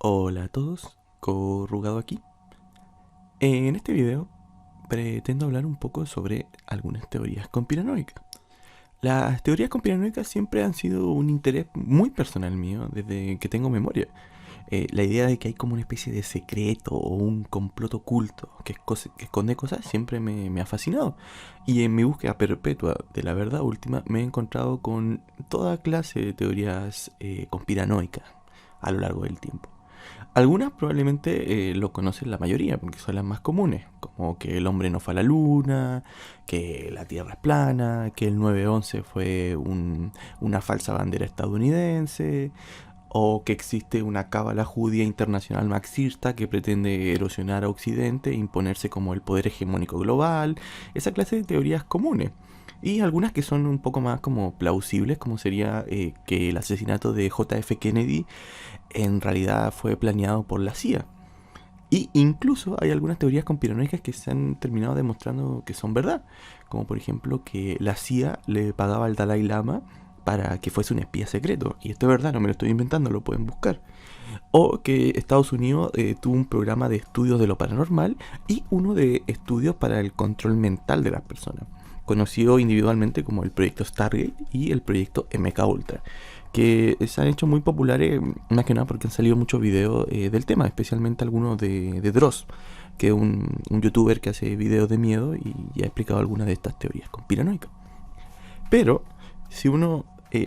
Hola a todos, Corrugado aquí. En este video pretendo hablar un poco sobre algunas teorías conspiranoicas. Las teorías conspiranoicas siempre han sido un interés muy personal mío desde que tengo memoria. La idea de que hay como una especie de secreto o un complot oculto que esconde cosas siempre me ha fascinado. Y en mi búsqueda perpetua de la verdad última me he encontrado con toda clase de teorías conspiranoicas a lo largo del tiempo. Algunas probablemente lo conocen la mayoría, porque son las más comunes, como que el hombre no fue a la luna, que la Tierra es plana, que el 9/11 fue una falsa bandera estadounidense, o que existe una cábala judía internacional marxista que pretende erosionar a Occidente e imponerse como el poder hegemónico global, esa clase de teorías comunes. Y algunas que son un poco más como plausibles, como sería que el asesinato de JF Kennedy en realidad fue planeado por la CIA. Y incluso hay algunas teorías conspiranoicas que se han terminado demostrando que son verdad. Como por ejemplo que la CIA le pagaba al Dalai Lama para que fuese un espía secreto. Y esto es verdad, no me lo estoy inventando, lo pueden buscar. O que Estados Unidos tuvo un programa de estudios de lo paranormal y uno de estudios para el control mental de las personas, conocido individualmente como el proyecto Stargate y el proyecto MK Ultra, que se han hecho muy populares más que nada porque han salido muchos videos del tema, especialmente algunos de Dross, que es un youtuber que hace videos de miedo y ha explicado algunas de estas teorías conspiranoicas. Pero si uno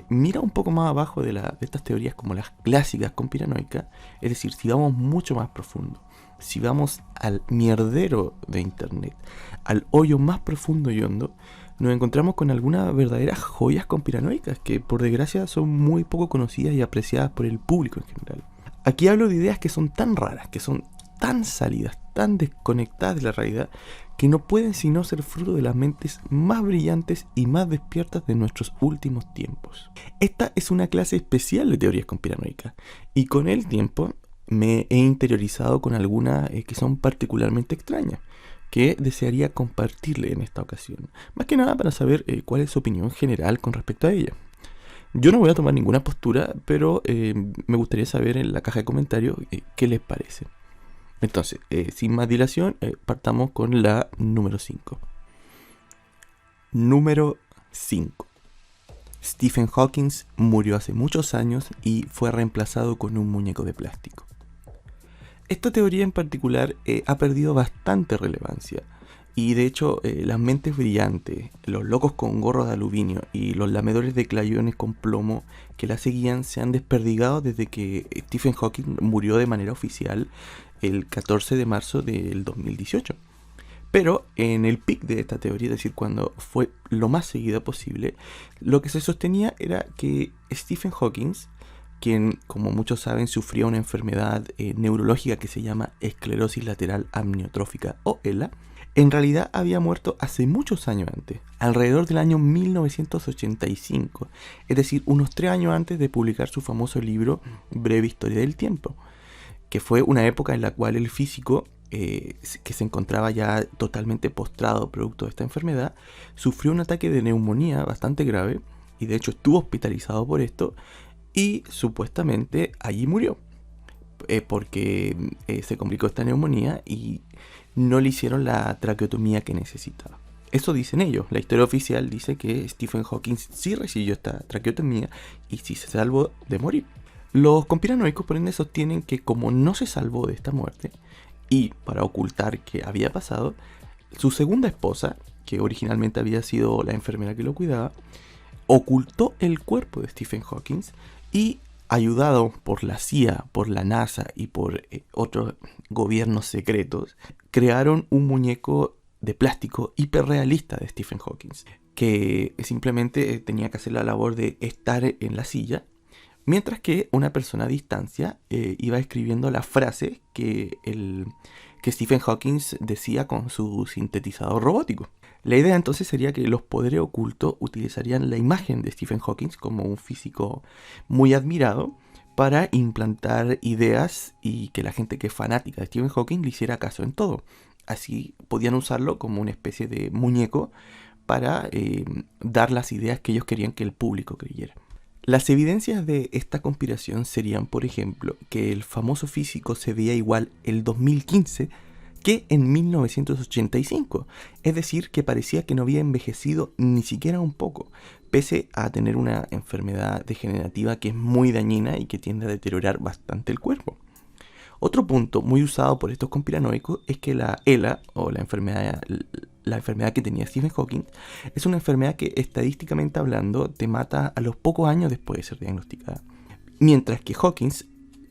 mira un poco más abajo de estas teorías como las clásicas conspiranoicas, es decir, si vamos mucho más profundo, si vamos al mierdero de internet, al hoyo más profundo y hondo, nos encontramos con algunas verdaderas joyas conspiranoicas que por desgracia son muy poco conocidas y apreciadas por el público en general. Aquí hablo de ideas que son tan raras, que son tan salidas, tan desconectadas de la realidad, que no pueden sino ser fruto de las mentes más brillantes y más despiertas de nuestros últimos tiempos. Esta es una clase especial de teorías conspiranoicas, y con el tiempo me he interiorizado con algunas que son particularmente extrañas, que desearía compartirle en esta ocasión, más que nada para saber cuál es su opinión general con respecto a ella. Yo no voy a tomar ninguna postura, pero me gustaría saber en la caja de comentarios qué les parece. Entonces, sin más dilación, partamos con la número 5. Número 5. Stephen Hawking murió hace muchos años y fue reemplazado con un muñeco de plástico. Esta teoría en particular ha perdido bastante relevancia. Y de hecho, las mentes brillantes, los locos con gorros de aluminio y los lamedores de crayones con plomo que la seguían se han desperdigado desde que Stephen Hawking murió de manera oficial el 14 de marzo del 2018. Pero en el pic de esta teoría, es decir, cuando fue lo más seguida posible, lo que se sostenía era que Stephen Hawking, quien como muchos saben sufría una enfermedad neurológica que se llama esclerosis lateral amniotrófica o ELA, en realidad había muerto hace muchos años antes, alrededor del año 1985, es decir, unos 3 años antes de publicar su famoso libro Breve Historia del Tiempo, que fue una época en la cual el físico, que se encontraba ya totalmente postrado producto de esta enfermedad, sufrió un ataque de neumonía bastante grave y de hecho estuvo hospitalizado por esto y supuestamente allí murió. Porque se complicó esta neumonía y no le hicieron la traqueotomía que necesitaba. Eso dicen ellos. La historia oficial dice que Stephen Hawking sí recibió esta traqueotomía y sí se salvó de morir. Los conspiranoicos por ende sostienen que como no se salvó de esta muerte y para ocultar qué había pasado, su segunda esposa, que originalmente había sido la enfermera que lo cuidaba, ocultó el cuerpo de Stephen Hawking y, ayudado por la CIA, por la NASA y por otros gobiernos secretos, crearon un muñeco de plástico hiperrealista de Stephen Hawking, que simplemente tenía que hacer la labor de estar en la silla, mientras que una persona a distancia iba escribiendo la frase que Stephen Hawking decía con su sintetizador robótico. La idea entonces sería que los poderes ocultos utilizarían la imagen de Stephen Hawking como un físico muy admirado para implantar ideas y que la gente que es fanática de Stephen Hawking le hiciera caso en todo. Así podían usarlo como una especie de muñeco para dar las ideas que ellos querían que el público creyera. Las evidencias de esta conspiración serían, por ejemplo, que el famoso físico se veía igual el 2015 que en 1985, es decir, que parecía que no había envejecido ni siquiera un poco, pese a tener una enfermedad degenerativa que es muy dañina y que tiende a deteriorar bastante el cuerpo. Otro punto muy usado por estos conspiranoicos es que la ELA, o la enfermedad que tenía Stephen Hawking, es una enfermedad que estadísticamente hablando te mata a los pocos años después de ser diagnosticada. Mientras que Hawking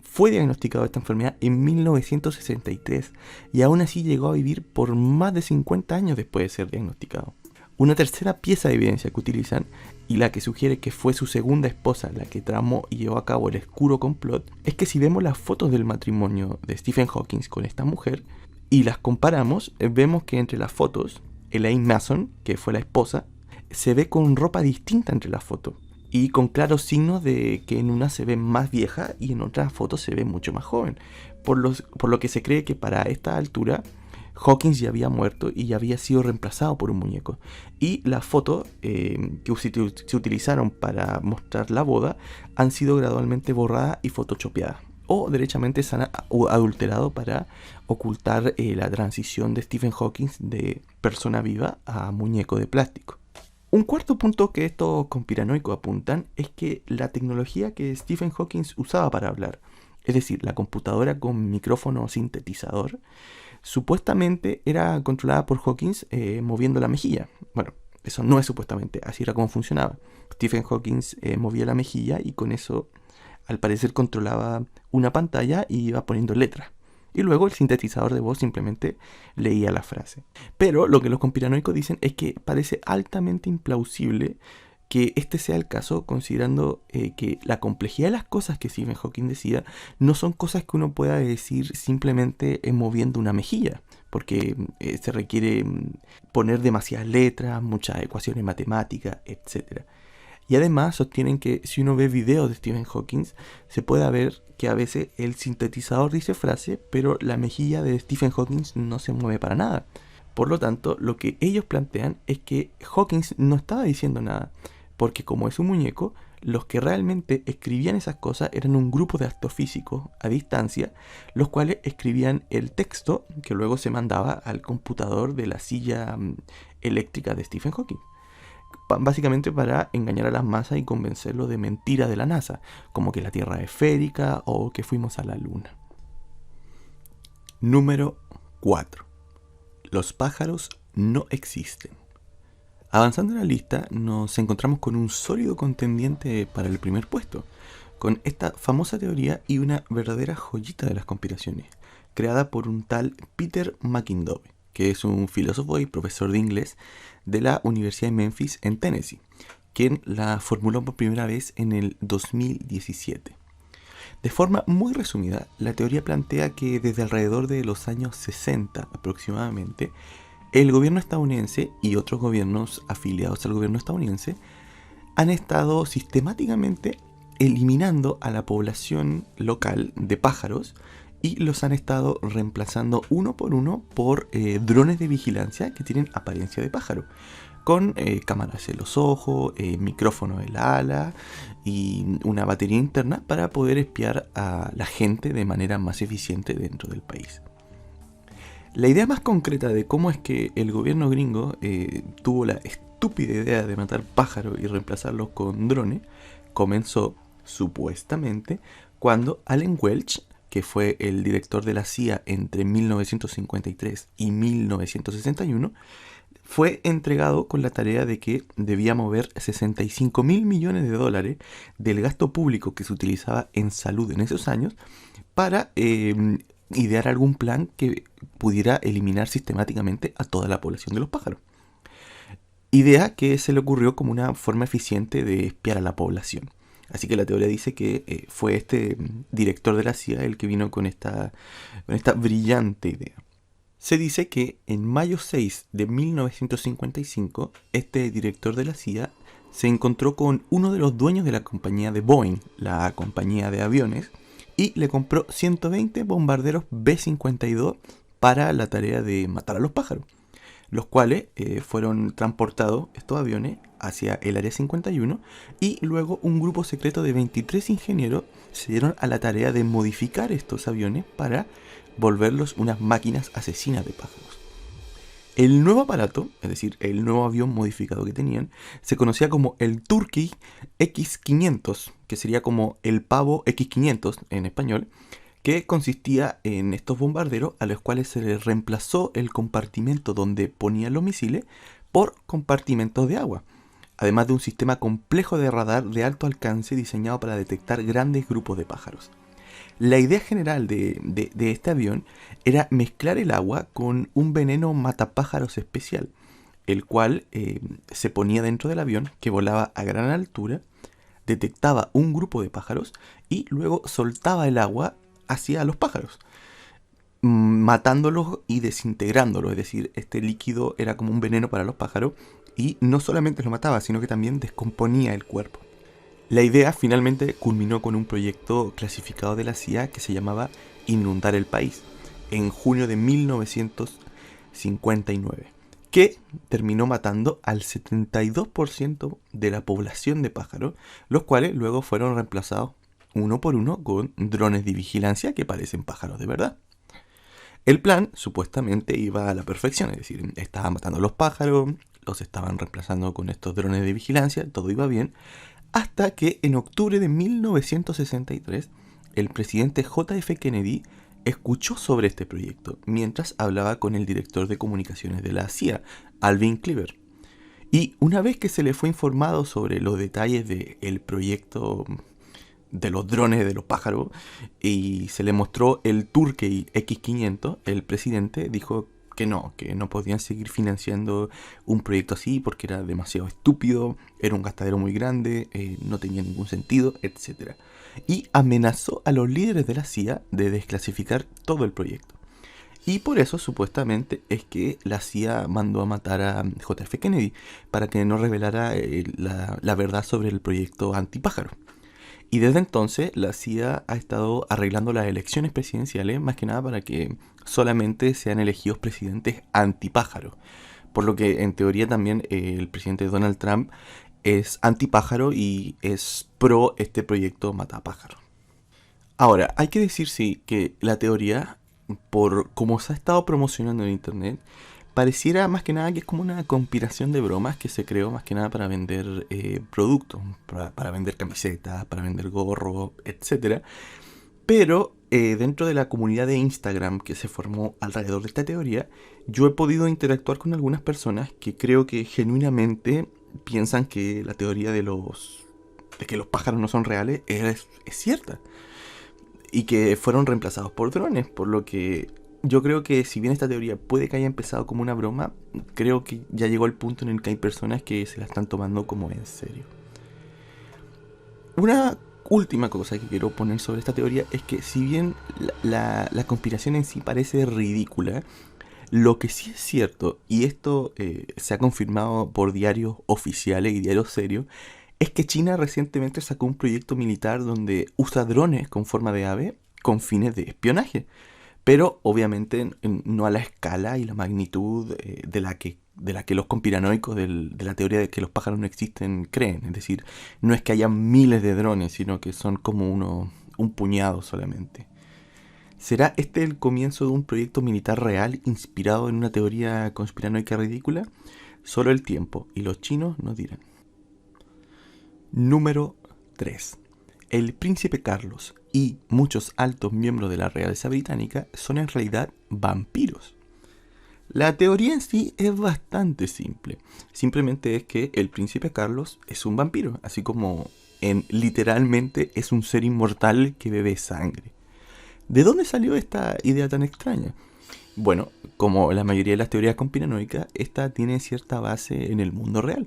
fue diagnosticado de esta enfermedad en 1963 y aún así llegó a vivir por más de 50 años después de ser diagnosticado. Una tercera pieza de evidencia que utilizan, y la que sugiere que fue su segunda esposa la que tramó y llevó a cabo el oscuro complot, es que si vemos las fotos del matrimonio de Stephen Hawking con esta mujer y las comparamos, vemos que entre las fotos, Elaine Mason, que fue la esposa, se ve con ropa distinta entre las fotos y con claros signos de que en una se ve más vieja y en otra foto se ve mucho más joven, por lo que se cree que para esta altura Hawkins ya había muerto y ya había sido reemplazado por un muñeco. Y las fotos que se utilizaron para mostrar la boda han sido gradualmente borradas y photoshopeadas. O derechamente se han adulterado para ocultar la transición de Stephen Hawking de persona viva a muñeco de plástico. Un cuarto punto que estos conspiranoicos apuntan es que la tecnología que Stephen Hawking usaba para hablar, es decir, la computadora con micrófono sintetizador, supuestamente era controlada por Hawking moviendo la mejilla. Bueno, eso no es supuestamente, así era como funcionaba. Stephen Hawking movía la mejilla y con eso al parecer controlaba una pantalla y iba poniendo letras. Y luego el sintetizador de voz simplemente leía la frase. Pero lo que los conspiranoicos dicen es que parece altamente implausible que este sea el caso, considerando que la complejidad de las cosas que Stephen Hawking decía no son cosas que uno pueda decir simplemente moviendo una mejilla, porque se requiere poner demasiadas letras, muchas ecuaciones matemáticas, etc. Y además sostienen que si uno ve videos de Stephen Hawking, se puede ver que a veces el sintetizador dice frase, pero la mejilla de Stephen Hawking no se mueve para nada. Por lo tanto, lo que ellos plantean es que Hawking no estaba diciendo nada, porque como es un muñeco, los que realmente escribían esas cosas eran un grupo de astrofísicos a distancia, los cuales escribían el texto que luego se mandaba al computador de la silla eléctrica de Stephen Hawking. Básicamente para engañar a las masas y convencerlos de mentiras de la NASA, como que la Tierra es esférica o que fuimos a la Luna. Número 4. Los pájaros no existen. Avanzando en la lista, nos encontramos con un sólido contendiente para el primer puesto, con esta famosa teoría y una verdadera joyita de las conspiraciones, creada por un tal Peter McIndoe, que es un filósofo y profesor de inglés de la Universidad de Memphis en Tennessee, quien la formuló por primera vez en el 2017. De forma muy resumida, la teoría plantea que desde alrededor de los años 60 aproximadamente, el gobierno estadounidense y otros gobiernos afiliados al gobierno estadounidense han estado sistemáticamente eliminando a la población local de pájaros y los han estado reemplazando uno por drones de vigilancia que tienen apariencia de pájaro, con cámaras en los ojos, micrófono en la ala y una batería interna para poder espiar a la gente de manera más eficiente dentro del país. La idea más concreta de cómo es que el gobierno gringo tuvo la estúpida idea de matar pájaros y reemplazarlos con drones comenzó supuestamente cuando Allen Welch, que fue el director de la CIA entre 1953 y 1961, fue entregado con la tarea de que debía mover 65 mil millones de dólares del gasto público que se utilizaba en salud en esos años para idear algún plan que pudiera eliminar sistemáticamente a toda la población de los pájaros. Idea que se le ocurrió como una forma eficiente de espiar a la población. Así que la teoría dice que fue este director de la CIA el que vino con esta brillante idea. Se dice que en mayo 6 de 1955, este director de la CIA se encontró con uno de los dueños de la compañía de Boeing, la compañía de aviones, y le compró 120 bombarderos B-52 para la tarea de matar a los pájaros. los cuales fueron transportados, estos aviones, hacia el Área 51 y luego un grupo secreto de 23 ingenieros se dieron a la tarea de modificar estos aviones para volverlos unas máquinas asesinas de pájaros. El nuevo aparato, es decir, el nuevo avión modificado que tenían, se conocía como el Turkey X500, que sería como el pavo X500 en español, que consistía en estos bombarderos a los cuales se les reemplazó el compartimento donde ponían los misiles por compartimentos de agua, además de un sistema complejo de radar de alto alcance diseñado para detectar grandes grupos de pájaros. La idea general de este avión era mezclar el agua con un veneno matapájaros especial, el cual se ponía dentro del avión, que volaba a gran altura, detectaba un grupo de pájaros y luego soltaba el agua hacia los pájaros, matándolos y desintegrándolos. Es decir, este líquido era como un veneno para los pájaros y no solamente los mataba, sino que también descomponía el cuerpo. La idea finalmente culminó con un proyecto clasificado de la CIA que se llamaba Inundar el País, en junio de 1959, que terminó matando al 72% de la población de pájaros, los cuales luego fueron reemplazados uno por uno con drones de vigilancia que parecen pájaros de verdad. El plan supuestamente iba a la perfección, es decir, estaban matando a los pájaros, los estaban reemplazando con estos drones de vigilancia, todo iba bien, hasta que en octubre de 1963 el presidente JF Kennedy escuchó sobre este proyecto mientras hablaba con el director de comunicaciones de la CIA, Alvin Cleaver. Y una vez que se le fue informado sobre los detalles del proyecto de los drones de los pájaros y se le mostró el Turkey X500, el presidente dijo que no podían seguir financiando un proyecto así porque era demasiado estúpido, era un gastadero muy grande, no tenía ningún sentido, etc. Y amenazó a los líderes de la CIA de desclasificar todo el proyecto. Y por eso supuestamente es que la CIA mandó a matar a JF Kennedy para que no revelara la verdad sobre el proyecto antipájaro. Y desde entonces la CIA ha estado arreglando las elecciones presidenciales más que nada para que solamente sean elegidos presidentes antipájaro. Por lo que en teoría también el presidente Donald Trump es antipájaro y es pro este proyecto matapájaro. Ahora, hay que decir sí que la teoría, por cómo se ha estado promocionando en internet, pareciera más que nada que es como una conspiración de bromas que se creó más que nada para vender productos, para vender camisetas, para vender gorros, etc. Pero dentro de la comunidad de Instagram que se formó alrededor de esta teoría, yo he podido interactuar con algunas personas que creo que genuinamente piensan que la teoría de que los pájaros no son reales es cierta. Y que fueron reemplazados por drones, por lo que yo creo que si bien esta teoría puede que haya empezado como una broma, creo que ya llegó el punto en el que hay personas que se la están tomando como en serio. Una última cosa que quiero poner sobre esta teoría es que si bien la conspiración en sí parece ridícula, lo que sí es cierto, y esto se ha confirmado por diarios oficiales y diarios serios, es que China recientemente sacó un proyecto militar donde usa drones con forma de ave con fines de espionaje. Pero obviamente no a la escala y la magnitud de la que los conspiranoicos de la teoría de que los pájaros no existen creen. Es decir, no es que haya miles de drones, sino que son como un puñado solamente. ¿Será este el comienzo de un proyecto militar real inspirado en una teoría conspiranoica ridícula? Solo el tiempo y los chinos nos dirán. Número 3. El príncipe Carlos y muchos altos miembros de la realeza británica son en realidad vampiros. La teoría en sí es bastante simple. Simplemente es que el príncipe Carlos es un vampiro, así como literalmente es un ser inmortal que bebe sangre. ¿De dónde salió esta idea tan extraña? Bueno, como la mayoría de las teorías conspiranoicas, esta tiene cierta base en el mundo real.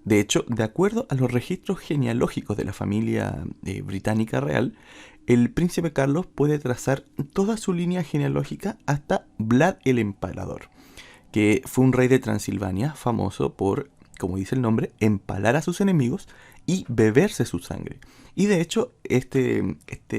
De hecho, de acuerdo a los registros genealógicos de la familia británica real, el príncipe Carlos puede trazar toda su línea genealógica hasta Vlad el Empalador, que fue un rey de Transilvania famoso por, como dice el nombre, empalar a sus enemigos y beberse su sangre. Y de hecho, este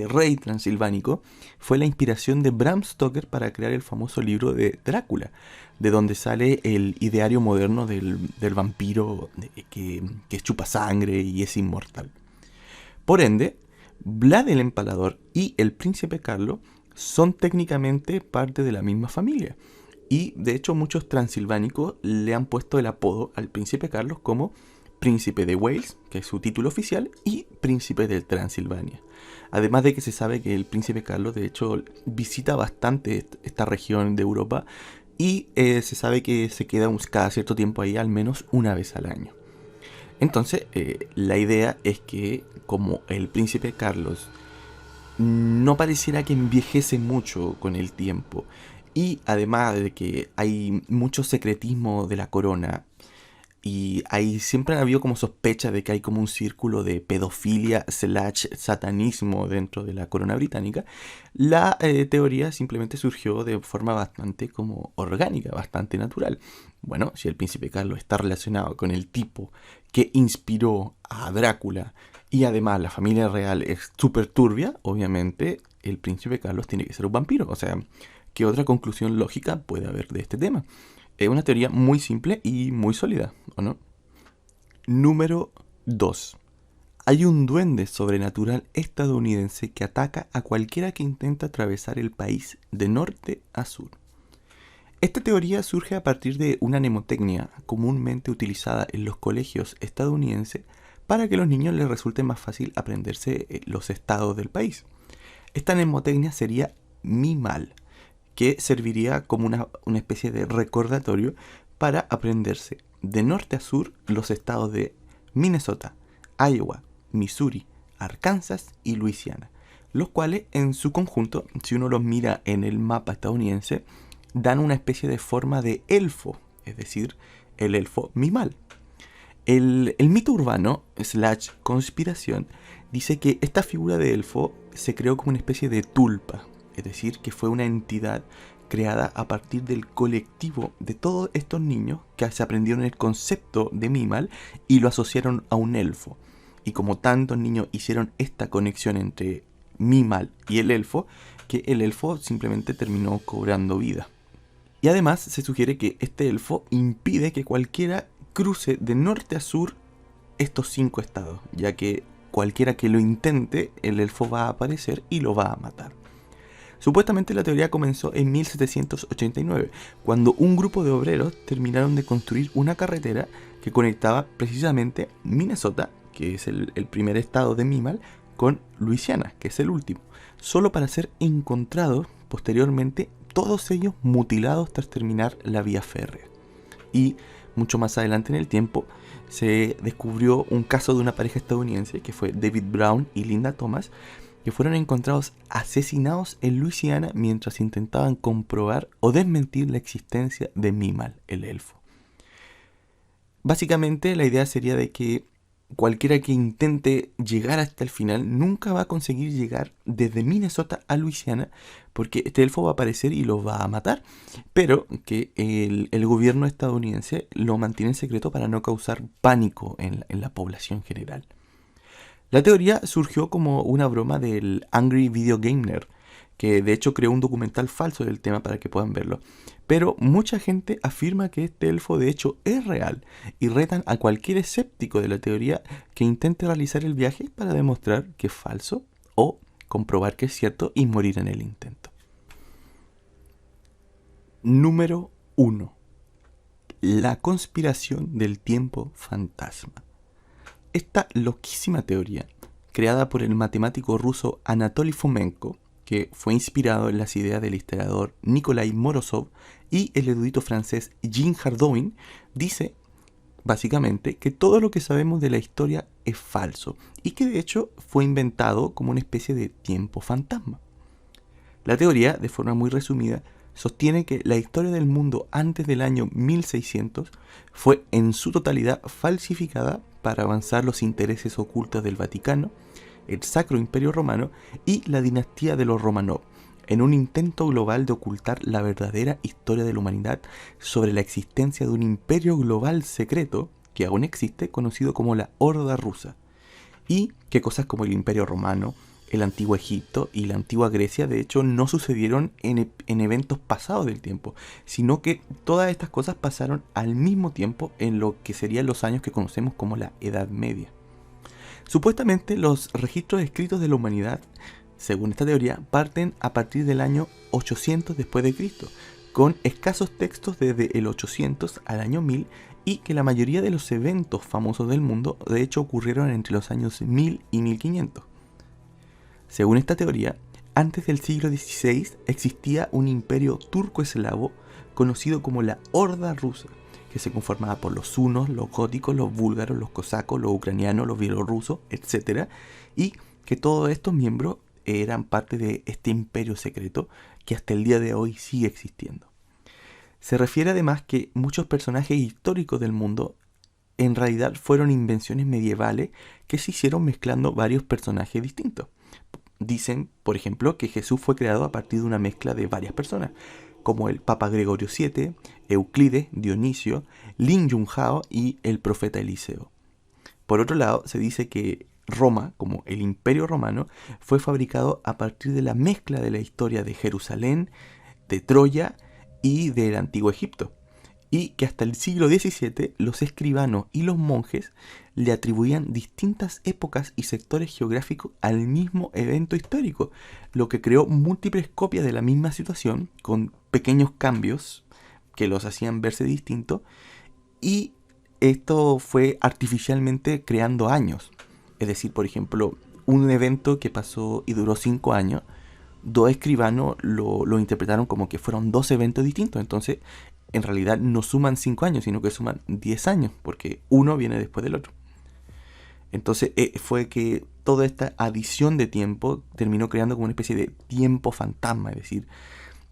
rey transilvánico fue la inspiración de Bram Stoker para crear el famoso libro de Drácula, de donde sale el ideario moderno del vampiro que chupa sangre y es inmortal. Por ende, Vlad el Empalador y el príncipe Carlo son técnicamente parte de la misma familia. Y de hecho muchos transilvánicos le han puesto el apodo al príncipe Carlos como príncipe de Wales, que es su título oficial, y príncipe de Transilvania. Además de que se sabe que el príncipe Carlos de hecho visita bastante esta región de Europa y se sabe que se queda cada cierto tiempo ahí al menos una vez al año. Entonces la idea es que como el príncipe Carlos no pareciera que envejece mucho con el tiempo, y además de que hay mucho secretismo de la corona, y siempre ha habido como sospecha de que hay como un círculo de pedofilia / satanismo dentro de la corona británica, la teoría simplemente surgió de forma bastante como orgánica, bastante natural. Bueno, si el príncipe Carlos está relacionado con el tipo que inspiró a Drácula y además la familia real es súper turbia, obviamente el príncipe Carlos tiene que ser un vampiro. O sea, ¿qué otra conclusión lógica puede haber de este tema? Es una teoría muy simple y muy sólida, ¿o no? Número 2. Hay un duende sobrenatural estadounidense que ataca a cualquiera que intenta atravesar el país de norte a sur. Esta teoría surge a partir de una mnemotecnia comúnmente utilizada en los colegios estadounidenses para que a los niños les resulte más fácil aprenderse los estados del país. Esta mnemotecnia sería MIMAL, que serviría como una especie de recordatorio para aprenderse de norte a sur los estados de Minnesota, Iowa, Missouri, Arkansas y Luisiana, los cuales en su conjunto, si uno los mira en el mapa estadounidense, dan una especie de forma de elfo, es decir, el elfo Mimal. El mito urbano / conspiración dice que esta figura de elfo se creó como una especie de tulpa, es decir, que fue una entidad creada a partir del colectivo de todos estos niños que se aprendieron el concepto de Mimal y lo asociaron a un elfo. Y como tantos niños hicieron esta conexión entre Mimal y el elfo, que el elfo simplemente terminó cobrando vida. Y además se sugiere que este elfo impide que cualquiera cruce de norte a sur estos 5 estados, ya que cualquiera que lo intente, el elfo va a aparecer y lo va a matar. Supuestamente la teoría comenzó en 1789, cuando un grupo de obreros terminaron de construir una carretera que conectaba precisamente Minnesota, que es el primer estado de Mimal, con Luisiana, que es el último, solo para ser encontrados posteriormente todos ellos mutilados tras terminar la vía férrea. Y mucho más adelante en el tiempo se descubrió un caso de una pareja estadounidense que fue David Brown y Linda Thomas, que fueron encontrados asesinados en Luisiana mientras intentaban comprobar o desmentir la existencia de Mimal, el elfo. Básicamente la idea sería de que cualquiera que intente llegar hasta el final nunca va a conseguir llegar desde Minnesota a Luisiana, porque este elfo va a aparecer y lo va a matar, pero que el gobierno estadounidense lo mantiene en secreto para no causar pánico en la población general. La teoría surgió como una broma del Angry Video Game Nerd, que de hecho creó un documental falso del tema para que puedan verlo. Pero mucha gente afirma que este elfo de hecho es real y retan a cualquier escéptico de la teoría que intente realizar el viaje para demostrar que es falso o comprobar que es cierto y morir en el intento. Número 1. La conspiración del tiempo fantasma. Esta loquísima teoría, creada por el matemático ruso Anatoly Fomenko, que fue inspirado en las ideas del historiador Nikolai Morozov y el erudito francés Jean Hardouin, dice básicamente que todo lo que sabemos de la historia es falso y que de hecho fue inventado como una especie de tiempo fantasma. La teoría, de forma muy resumida, sostiene que la historia del mundo antes del año 1600 fue en su totalidad falsificada para avanzar los intereses ocultos del Vaticano, el Sacro Imperio Romano y la dinastía de los Romanov, en un intento global de ocultar la verdadera historia de la humanidad sobre la existencia de un imperio global secreto que aún existe, conocido como la Horda Rusa, y que cosas como el Imperio Romano, el Antiguo Egipto y la Antigua Grecia de hecho no sucedieron en eventos pasados del tiempo, sino que todas estas cosas pasaron al mismo tiempo en lo que serían los años que conocemos como la Edad Media. Supuestamente los registros escritos de la humanidad, según esta teoría, parten a partir del año 800 después de Cristo, con escasos textos desde el 800 al año 1000 y que la mayoría de los eventos famosos del mundo de hecho ocurrieron entre los años 1000 y 1500. Según esta teoría, antes del siglo XVI existía un imperio turco-eslavo conocido como la Horda Rusa, que se conformaba por los hunos, los góticos, los búlgaros, los cosacos, los ucranianos, los bielorrusos, etc. Y que todos estos miembros eran parte de este imperio secreto que hasta el día de hoy sigue existiendo. Se refiere además que muchos personajes históricos del mundo en realidad fueron invenciones medievales que se hicieron mezclando varios personajes distintos. Dicen, por ejemplo, que Jesús fue creado a partir de una mezcla de varias personas, como el Papa Gregorio VII, Euclides, Dionisio, Lin Yunhao y el profeta Eliseo. Por otro lado, se dice que Roma, como el Imperio Romano, fue fabricado a partir de la mezcla de la historia de Jerusalén, de Troya y del Antiguo Egipto, y que hasta el siglo XVII los escribanos y los monjes le atribuían distintas épocas y sectores geográficos al mismo evento histórico, lo que creó múltiples copias de la misma situación con pequeños cambios que los hacían verse distintos, y esto fue artificialmente creando años. Es decir, por ejemplo, un evento que pasó y duró 5 años, dos escribanos lo interpretaron como que fueron 2 eventos distintos. Entonces, en realidad no suman 5 años, sino que suman 10 años, porque uno viene después del otro. Entonces, fue que toda esta adición de tiempo terminó creando como una especie de tiempo fantasma, es decir,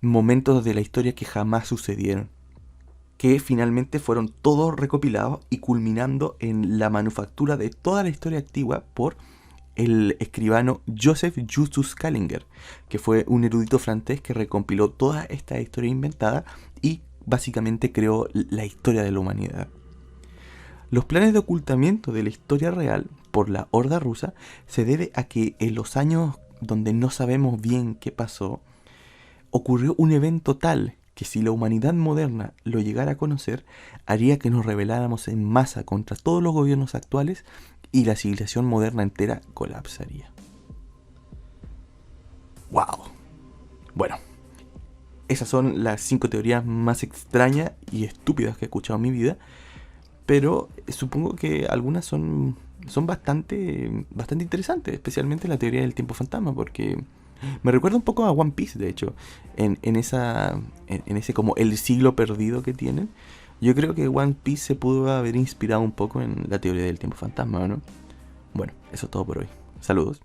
momentos de la historia que jamás sucedieron, que finalmente fueron todos recopilados y culminando en la manufactura de toda la historia antigua por el escribano Joseph Justus Scaliger, que fue un erudito francés que recompiló toda esta historia inventada y básicamente creó la historia de la humanidad. Los planes de ocultamiento de la historia real por la Horda Rusa se debe a que en los años donde no sabemos bien qué pasó, ocurrió un evento tal que si la humanidad moderna lo llegara a conocer, haría que nos rebeláramos en masa contra todos los gobiernos actuales y la civilización moderna entera colapsaría. ¡Wow! Bueno, esas son las 5 teorías más extrañas y estúpidas que he escuchado en mi vida, pero supongo que algunas son bastante interesantes, especialmente la teoría del tiempo fantasma, porque me recuerda un poco a One Piece, de hecho, en ese como el siglo perdido que tienen. Yo creo que One Piece se pudo haber inspirado un poco en la teoría del tiempo fantasma, ¿no? Bueno, eso es todo por hoy. Saludos.